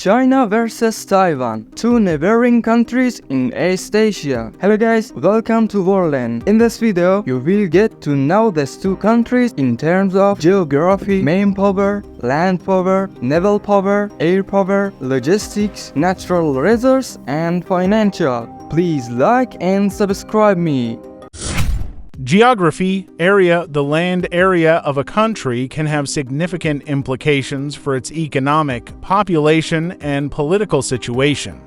China versus Taiwan, two neighboring countries in East Asia. Hello guys, welcome to Worldland. In this video, you will get to know these two countries in terms of geography, manpower, land power, naval power, air power, logistics, natural resources, and financial. Please like and subscribe me. Geography, area. The land area of a country can have significant implications for its economic, population, and political situation.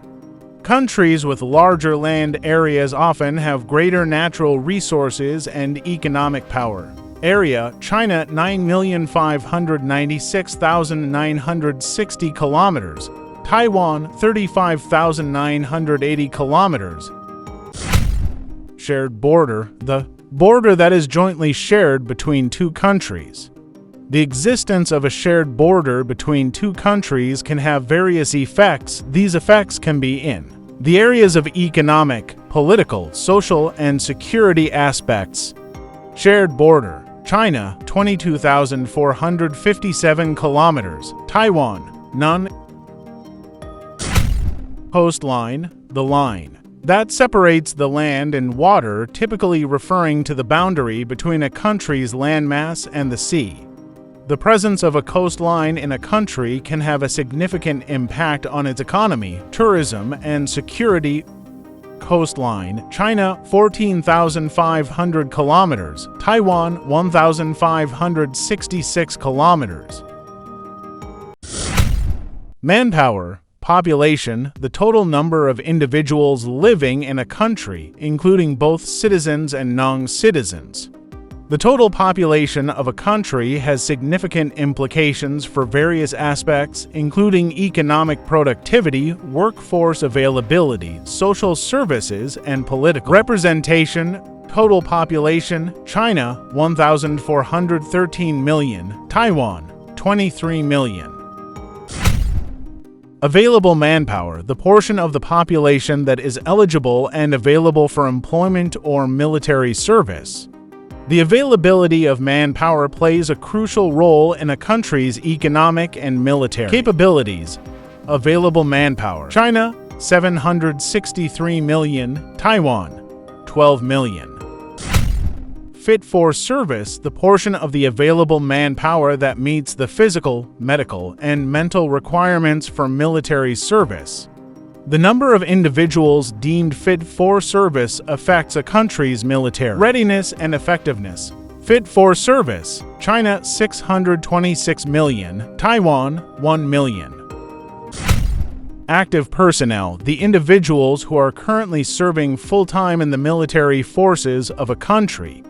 Countries with larger land areas often have greater natural resources and economic power. Area: China 9,596,960 kilometers, Taiwan 35,980 kilometers. Shared border: the border that is jointly shared between two countries. The existence of a shared border between two countries can have various effects. These effects can be in the areas of economic, political, social, and security aspects. Shared border: China 22,457 kilometers, Taiwan none. Coastline: the line that separates the land and water, typically referring to the boundary between a country's landmass and the sea. The presence of a coastline in a country can have a significant impact on its economy, tourism, and security. Coastline: China 14,500 kilometers, Taiwan 1,566 kilometers. Manpower: population, the total number of individuals living in a country, including both citizens and non-citizens. The total population of a country has significant implications for various aspects, including economic productivity, workforce availability, social services, and political representation. Total population: China 1,413 million, Taiwan 23 million. Available manpower: the portion of the population that is eligible and available for employment or military service. The availability of manpower plays a crucial role in a country's economic and military capabilities. Available manpower: China 763 million, Taiwan 12 million. Fit for service: the portion of the available manpower that meets the physical, medical, and mental requirements for military service. The number of individuals deemed fit for service affects a country's military readiness and effectiveness. Fit for service: China 626 million, Taiwan 1 million. Active personnel: the individuals who are currently serving full-time in the military forces of a country.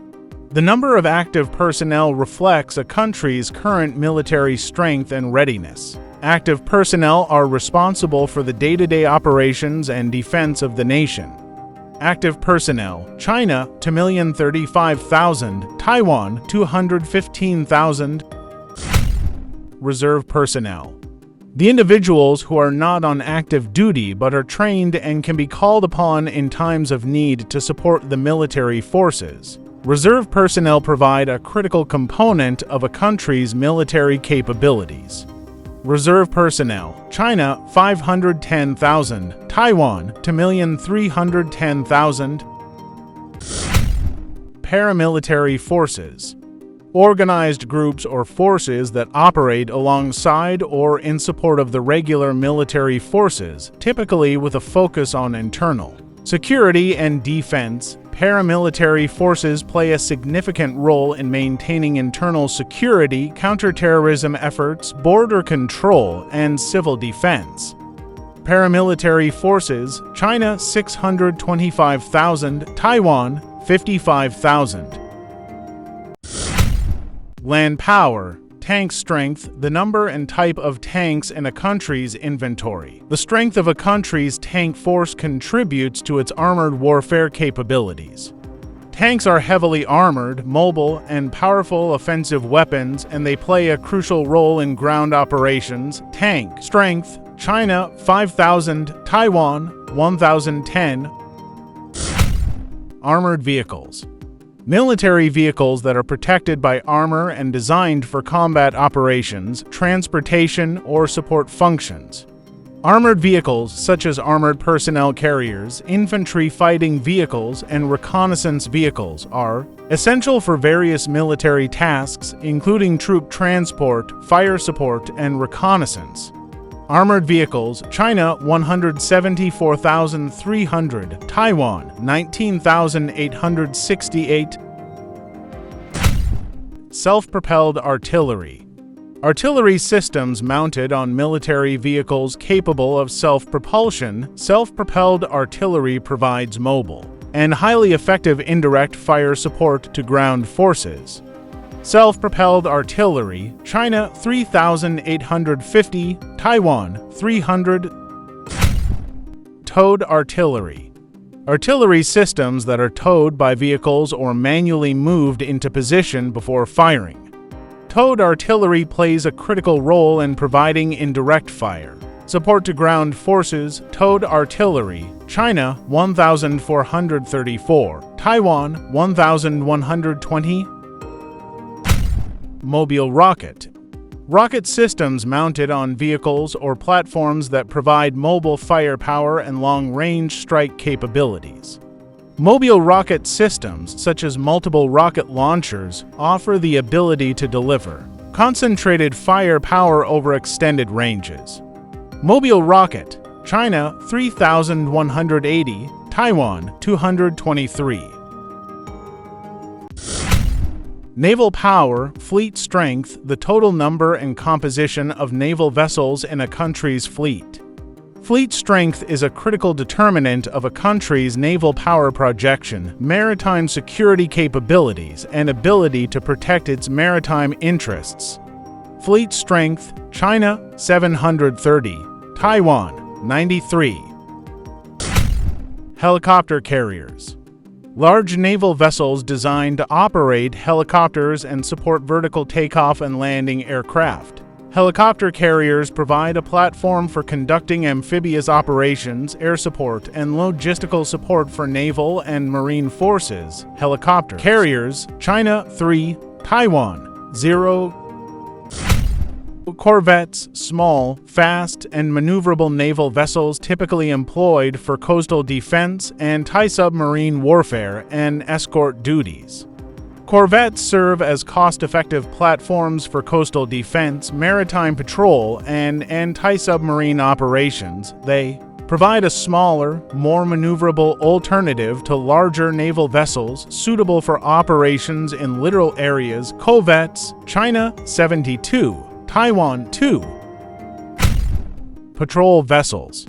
The number of active personnel reflects a country's current military strength and readiness. Active personnel are responsible for the day-to-day operations and defense of the nation. Active personnel: China 2,035,000, Taiwan 215,000. Reserve personnel: the individuals who are not on active duty but are trained and can be called upon in times of need to support the military forces. Reserve personnel provide a critical component of a country's military capabilities. Reserve personnel: China 510,000, Taiwan 2,310,000. Paramilitary forces: organized groups or forces that operate alongside or in support of the regular military forces, typically with a focus on internal security and defense. Paramilitary forces play a significant role in maintaining internal security, counterterrorism efforts, border control, and civil defense. Paramilitary forces: China 625,000, Taiwan 55,000. Land power: tank strength, the number and type of tanks in a country's inventory. The strength of a country's tank force contributes to its armored warfare capabilities. Tanks are heavily armored, mobile, and powerful offensive weapons, and they play a crucial role in ground operations. Tank strength: China 5,000, Taiwan 1,010. Armored vehicles: military vehicles that are protected by armor and designed for combat operations, transportation, or support functions. Armored vehicles such as armored personnel carriers, infantry fighting vehicles, and reconnaissance vehicles are essential for various military tasks, including troop transport, fire support, and reconnaissance. Armored vehicles: China 174,300, Taiwan 19,868. Self-propelled artillery. Artillery systems mounted on military vehicles capable of self-propulsion. Self-propelled artillery provides mobile and highly effective indirect fire support to ground forces. Self-propelled artillery: China 3,850, Taiwan 300. Towed artillery. Artillery systems that are towed by vehicles or manually moved into position before firing. Towed artillery plays a critical role in providing indirect fire support to ground forces. Towed artillery: China 1,434, Taiwan 1,120. Mobile rocket. Rocket systems mounted on vehicles or platforms that provide mobile firepower and long-range strike capabilities. Mobile rocket systems, such as multiple rocket launchers, offer the ability to deliver concentrated firepower over extended ranges. Mobile rocket: China 3,180, Taiwan 223. Naval power, fleet strength, the total number and composition of naval vessels in a country's fleet. Fleet strength is a critical determinant of a country's naval power projection, maritime security capabilities, and ability to protect its maritime interests. Fleet strength: China 730, Taiwan 93. Helicopter carriers. Large naval vessels designed to operate helicopters and support vertical takeoff and landing aircraft. Helicopter carriers provide a platform for conducting amphibious operations, air support, and logistical support for naval and marine forces. Helicopter carriers: China 3, Taiwan 0. Corvettes: small, fast, and maneuverable naval vessels typically employed for coastal defense, anti-submarine warfare, and escort duties. Corvettes serve as cost-effective platforms for coastal defense, maritime patrol, and anti-submarine operations. They provide a smaller, more maneuverable alternative to larger naval vessels suitable for operations in littoral areas. Corvettes: China 72, Taiwan 2. Patrol vessels.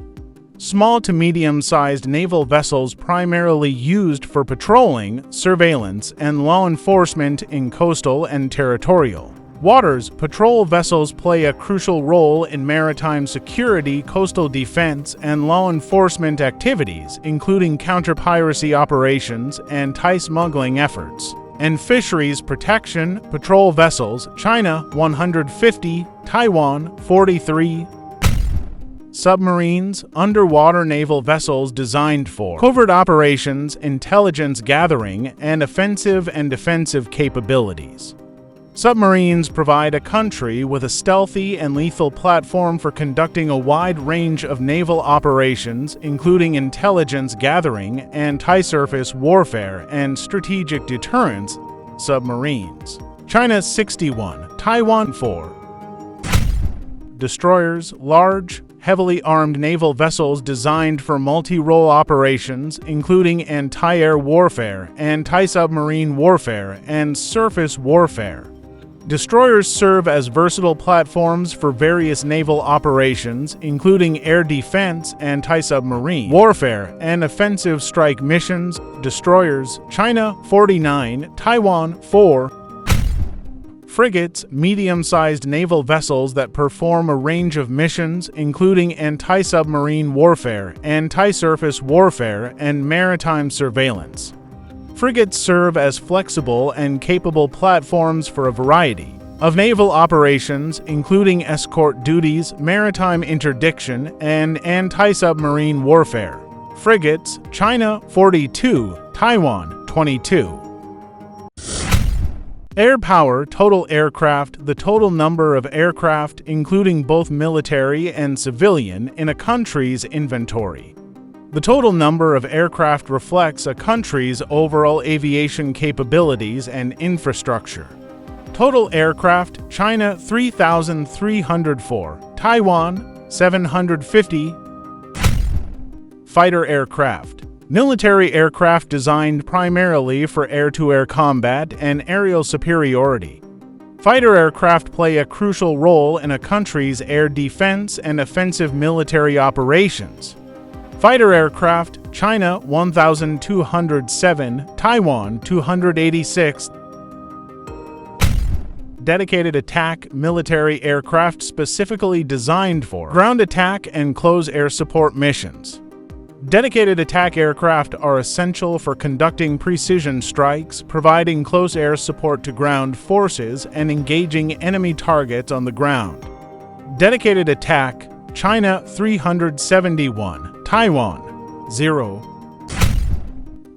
Small to medium-sized naval vessels primarily used for patrolling, surveillance, and law enforcement in coastal and territorial waters. Patrol vessels play a crucial role in maritime security, coastal defense, and law enforcement activities, including counter-piracy operations, anti-smuggling efforts, and fisheries protection. Patrol vessels: China 150, Taiwan 43. Submarines: underwater naval vessels designed for covert operations, intelligence gathering, and offensive and defensive capabilities. Submarines provide a country with a stealthy and lethal platform for conducting a wide range of naval operations, including intelligence gathering, anti-surface warfare, and strategic deterrence. Submarines: China 61, Taiwan 4. Destroyers: large, heavily armed naval vessels designed for multi-role operations, including anti-air warfare, anti-submarine warfare, and surface warfare. Destroyers serve as versatile platforms for various naval operations, including air defense, anti-submarine warfare, and offensive strike missions. Destroyers: China 49, Taiwan 4. Frigates: medium-sized naval vessels that perform a range of missions, including anti-submarine warfare, anti-surface warfare, and maritime surveillance. Frigates serve as flexible and capable platforms for a variety of naval operations, including escort duties, maritime interdiction, and anti-submarine warfare. Frigates: China 42, Taiwan 22. Air power, total aircraft, the total number of aircraft, including both military and civilian, in a country's inventory. The total number of aircraft reflects a country's overall aviation capabilities and infrastructure. Total aircraft: China 3,304, Taiwan 750. Fighter aircraft: military aircraft designed primarily for air-to-air combat and aerial superiority. Fighter aircraft play a crucial role in a country's air defense and offensive military operations. Fighter aircraft: China 1,207, Taiwan 286. Dedicated attack military aircraft specifically designed for ground attack and close air support missions. Dedicated attack aircraft are essential for conducting precision strikes, providing close air support to ground forces, and engaging enemy targets on the ground. Dedicated attack: China 371, Taiwan 0.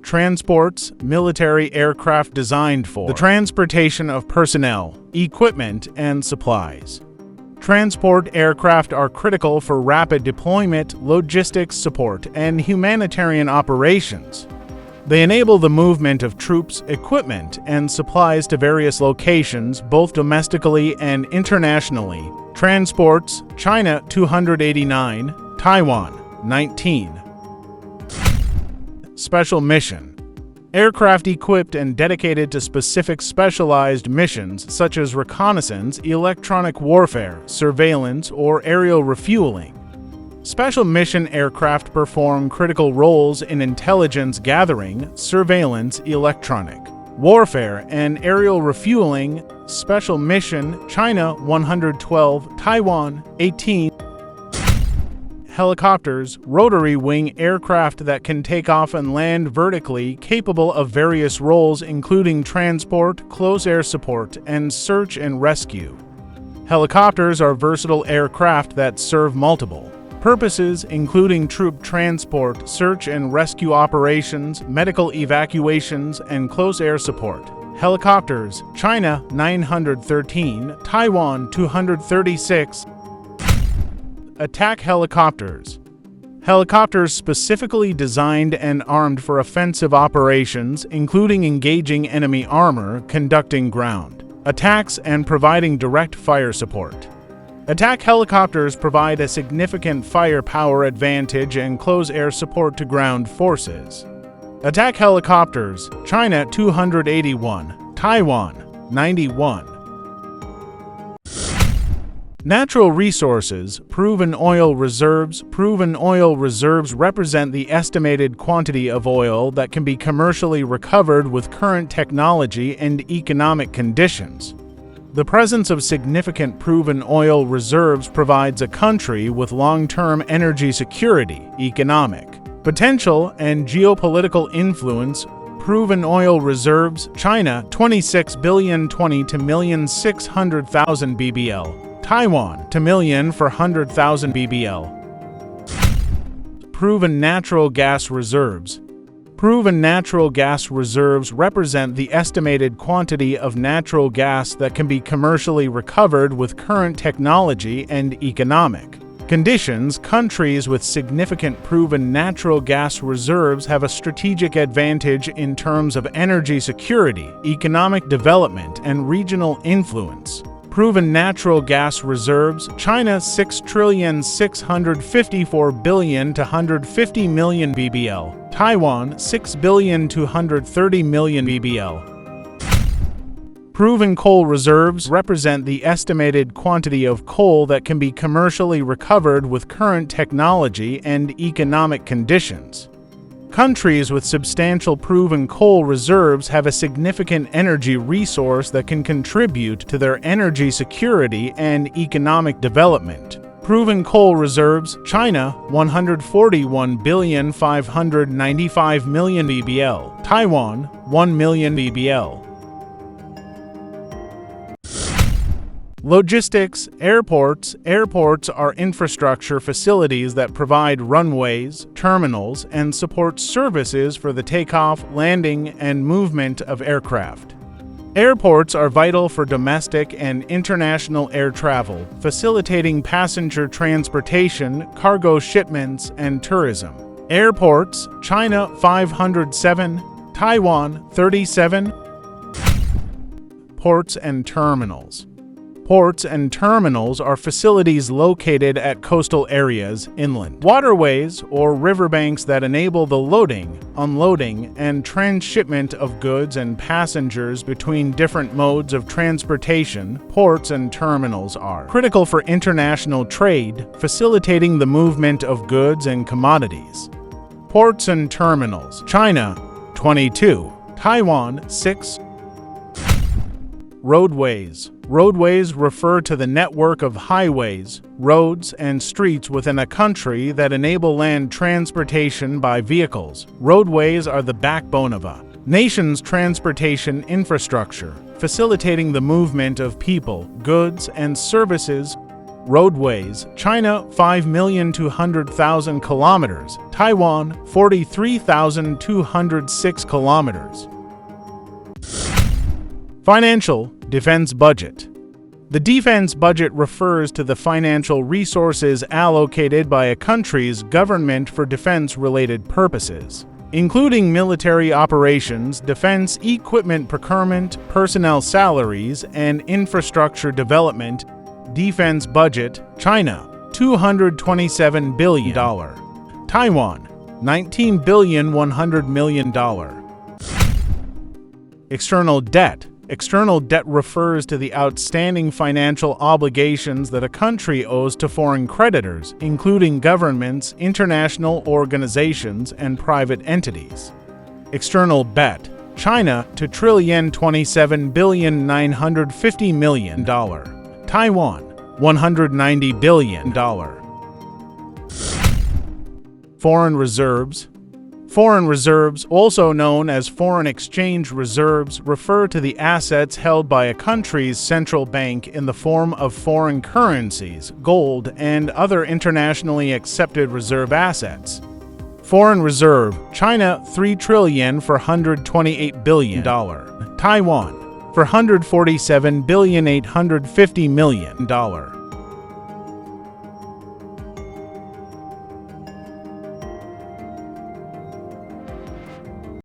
Transports military aircraft designed for the transportation of personnel, equipment, and supplies. Transport aircraft are critical for rapid deployment, logistics support, and humanitarian operations. They enable the movement of troops, equipment, and supplies to various locations, both domestically and internationally. Transports: China 289, Taiwan 19. Special mission: aircraft equipped and dedicated to specific specialized missions such as reconnaissance, electronic warfare, surveillance, or aerial refueling. Special mission aircraft perform critical roles in intelligence gathering, surveillance, electronic warfare, and aerial refueling. Special mission: China 112, Taiwan 18. Helicopters, rotary wing aircraft that can take off and land vertically, capable of various roles including transport, close air support, and search and rescue. Helicopters are versatile aircraft that serve multiple purposes, including troop transport, search and rescue operations, medical evacuations, and close air support. Helicopters: China 913, Taiwan 236. Attack helicopters: helicopters specifically designed and armed for offensive operations, including engaging enemy armor, conducting ground attacks, and providing direct fire support. Attack helicopters provide a significant firepower advantage and close air support to ground forces. Attack helicopters: China 281, Taiwan 91. Natural resources, proven oil reserves. Proven oil reserves represent the estimated quantity of oil that can be commercially recovered with current technology and economic conditions. The presence of significant proven oil reserves provides a country with long-term energy security, economic potential, and geopolitical influence. Proven oil reserves: China 26,020 to 1,600,000 bbl. Taiwan to million for 100,000 bbl. Proven natural gas reserves. Proven natural gas reserves represent the estimated quantity of natural gas that can be commercially recovered with current technology and economic conditions. Countries with significant proven natural gas reserves have a strategic advantage in terms of energy security, economic development, and regional influence. Proven natural gas reserves: China 6,654 billion to 150 million bbl, Taiwan 6,230 million bbl. Proven coal reserves represent the estimated quantity of coal that can be commercially recovered with current technology and economic conditions. Countries with substantial proven coal reserves have a significant energy resource that can contribute to their energy security and economic development. Proven coal reserves: China 141,595 million bbl, Taiwan 1 million bbl. Logistics: airports. Airports are infrastructure facilities that provide runways, terminals, and support services for the takeoff, landing, and movement of aircraft. Airports are vital for domestic and international air travel, facilitating passenger transportation, cargo shipments, and tourism. Airports: China 507, Taiwan 37. Ports and terminals. Ports and terminals are facilities located at coastal areas, inland waterways, or riverbanks that enable the loading, unloading, and transshipment of goods and passengers between different modes of transportation. Ports and terminals are critical for international trade, facilitating the movement of goods and commodities. Ports and terminals: China 22, Taiwan 6. Roadways. Roadways refer to the network of highways, roads, and streets within a country that enable land transportation by vehicles. Roadways are the backbone of a nation's transportation infrastructure, facilitating the movement of people, goods, and services. Roadways: China 5,200,000 kilometers, Taiwan 43,206 kilometers. Financial defense budget. The defense budget refers to the financial resources allocated by a country's government for defense-related purposes, including military operations, defense equipment procurement, personnel salaries, and infrastructure development. Defense budget: China $227 billion, Taiwan $19,100 million. External debt. External debt refers to the outstanding financial obligations that a country owes to foreign creditors, including governments, international organizations, and private entities. External debt: China $2,027,950 million, Taiwan $190 billion. Foreign reserves. Foreign reserves, also known as foreign exchange reserves, refer to the assets held by a country's central bank in the form of foreign currencies, gold, and other internationally accepted reserve assets. Foreign reserve: China $3,428 billion, Taiwan $447,850 million.